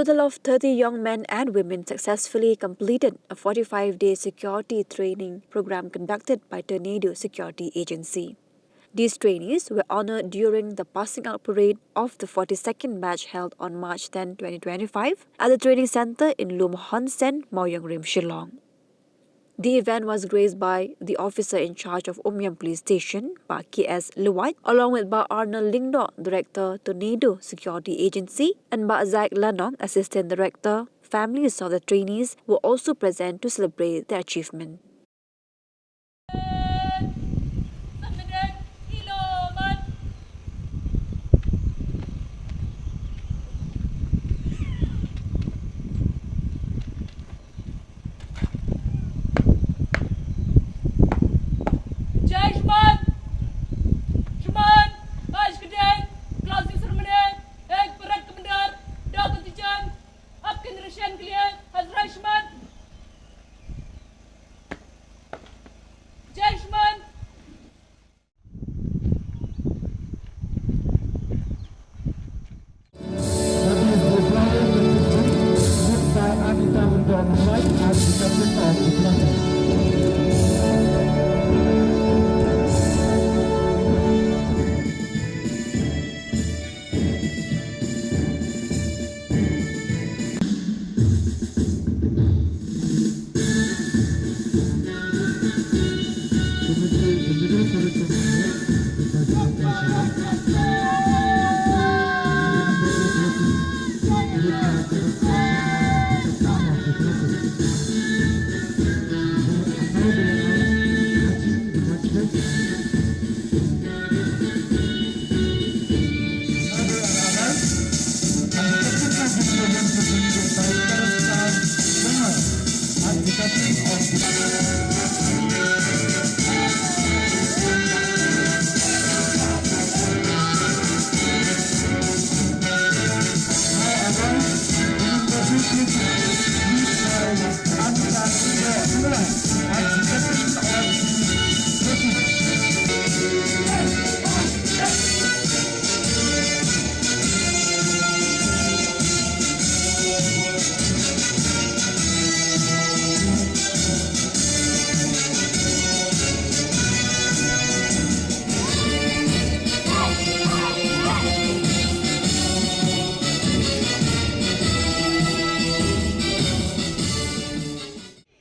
total of 30 young men and women successfully completed a 45-day security training program conducted by Tornado Security Agency. These trainees were honored during the passing out parade of the 42nd batch held on March 10, 2025 at the training center in Lum Hon Sen, Mawyang Rim, Shillong. The event was graced by the officer in charge of Umyam Police Station, Pak K.S. Luwat, along with Pak Arnold Lingdo, Director, Tornado Security Agency, and Pak Zaid Lanong, Assistant Director. Families of the trainees were also present to celebrate their achievement.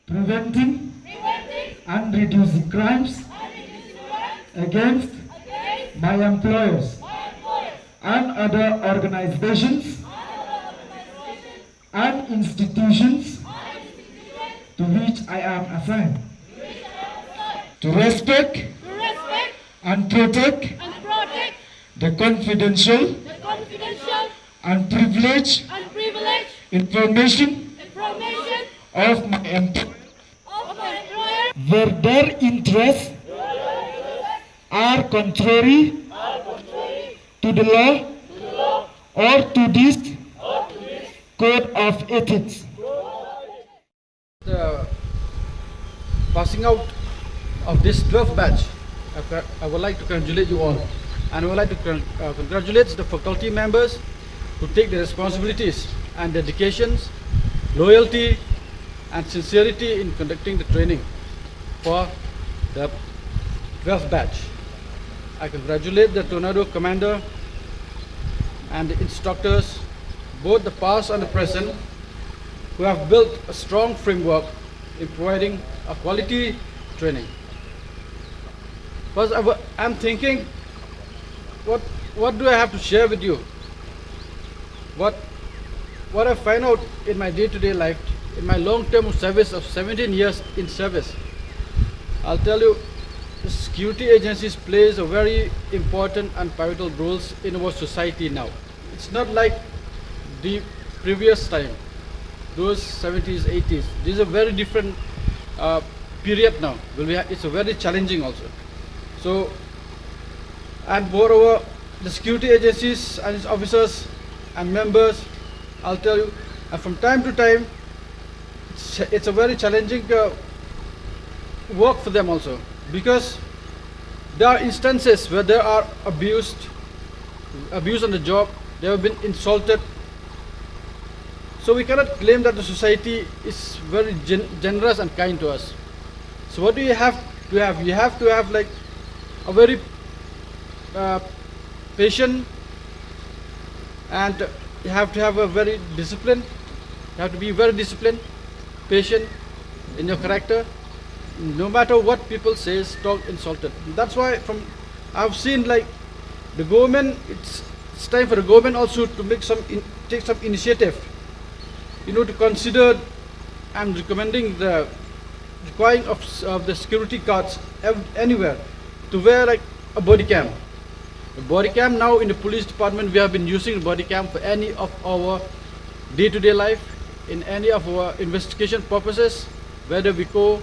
Preventing and reducing crimes against my employers and other organizations and institutions to which I am assigned, to respect and protect the confidential and privileged information of my employer, where their interests are contrary to the law or to this code of ethics. The passing out of this 12th batch, I would like to congratulate you all, and I would like to congratulate the faculty members who take the responsibilities and dedications, loyalty and sincerity in conducting the training for the 12th batch. I congratulate the Tornado Commander and the instructors, both the past and the present, who have built a strong framework in providing a quality training. First, I'm thinking, what do I have to share with you? What I find out in my day-to-day life, in my long-term service of 17 years in service. I'll tell you, the security agencies plays a very important and pivotal roles in our society now. It's not like the previous time, those 70s, 80s. This is a very different period now. It's a very challenging also. So, and moreover, the security agencies and its officers and members, I'll tell you, and from time to time, it's a very challenging work for them also, because there are instances where they are abused on the job, they have been insulted, So we cannot claim that the society is very generous and kind to us. So what do you have to have? You have to have like a very patient, and you have to have a very disciplined. You have to be very disciplined, patient in your character. No matter what people say, talk, insulted. That's why I've seen like the government. It's time for the government also to take some initiative. To consider. I'm recommending the requiring of the security guards anywhere to wear like a body cam. The body cam now in the police department, we have been using body cam for any of our day-to-day life, in any of our investigation purposes, whether we go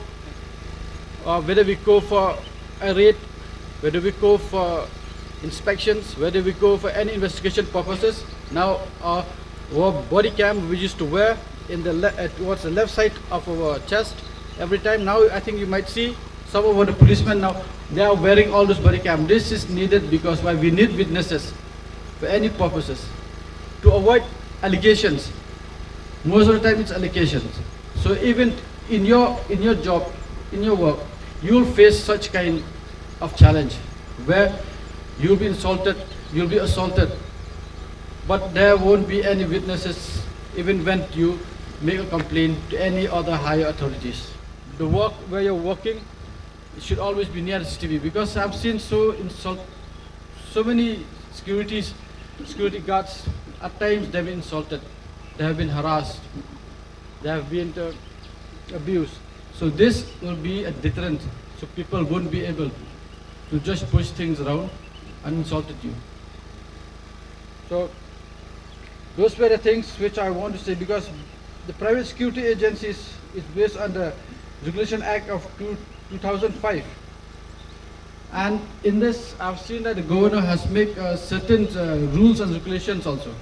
for a raid, whether we go for inspections, whether we go for any investigation purposes. Now our body cam we used to wear towards the left side of our chest every time. Now I think you might see some of the policemen now, they are wearing all those body cam. This is needed because why we need witnesses for any purposes to avoid allegations. Most of the time it's allegations. So even in your job, in your work, you will face such kind of challenge where you'll be insulted, you'll be assaulted, but there won't be any witnesses even when you make a complaint to any other higher authorities. The work where you're working, it should always be near the CCTV, because I've seen so many security guards, at times they've been insulted, they have been harassed, they have been abused. So this will be a deterrent, so people won't be able to just push things around and insult you. So those were the things which I want to say, because the private security agencies is based on the Regulation Act of 2005. And in this, I've seen that the governor has made certain rules and regulations also.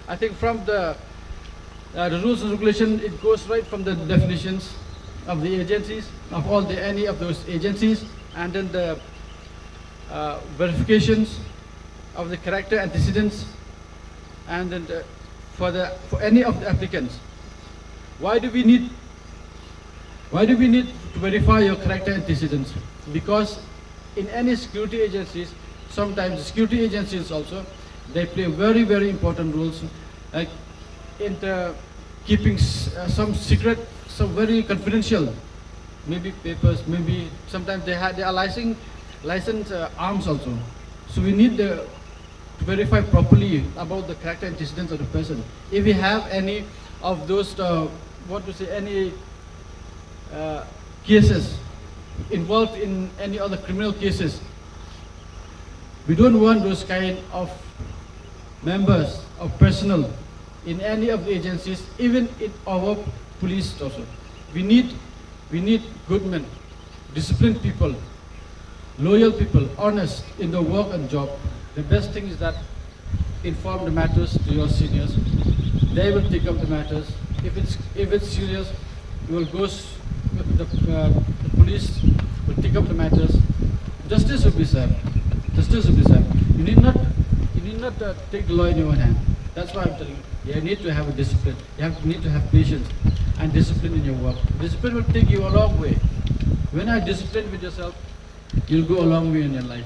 I think from the rules and regulations, it goes right from the definitions of the agencies, of any of those agencies, and then the verifications of the character antecedents, and then for any of the applicants. Why do we need to verify your character antecedents? Because in any security agencies, sometimes the security agencies also, they play very, very important roles, like in keeping some secret, some very confidential, maybe papers, maybe sometimes they are licensed arms also. So we need to verify properly about the character antecedents of the person. If we have any of those, any cases involved in any other criminal cases, we don't want those kind of members of personnel in any of the agencies, even in our police also. We need good men, disciplined people, loyal people, honest in the work and job. The best thing is that inform the matters to your seniors. They will take up the matters. If it's serious, you will go. The police will take up the matters. Justice will be served. Justice will be served. You need not take the law in your own hand. That's why I'm telling you. You need to have a discipline. You need to have patience and discipline in your work. Discipline will take you a long way. When you are disciplined with yourself, you'll go a long way in your life.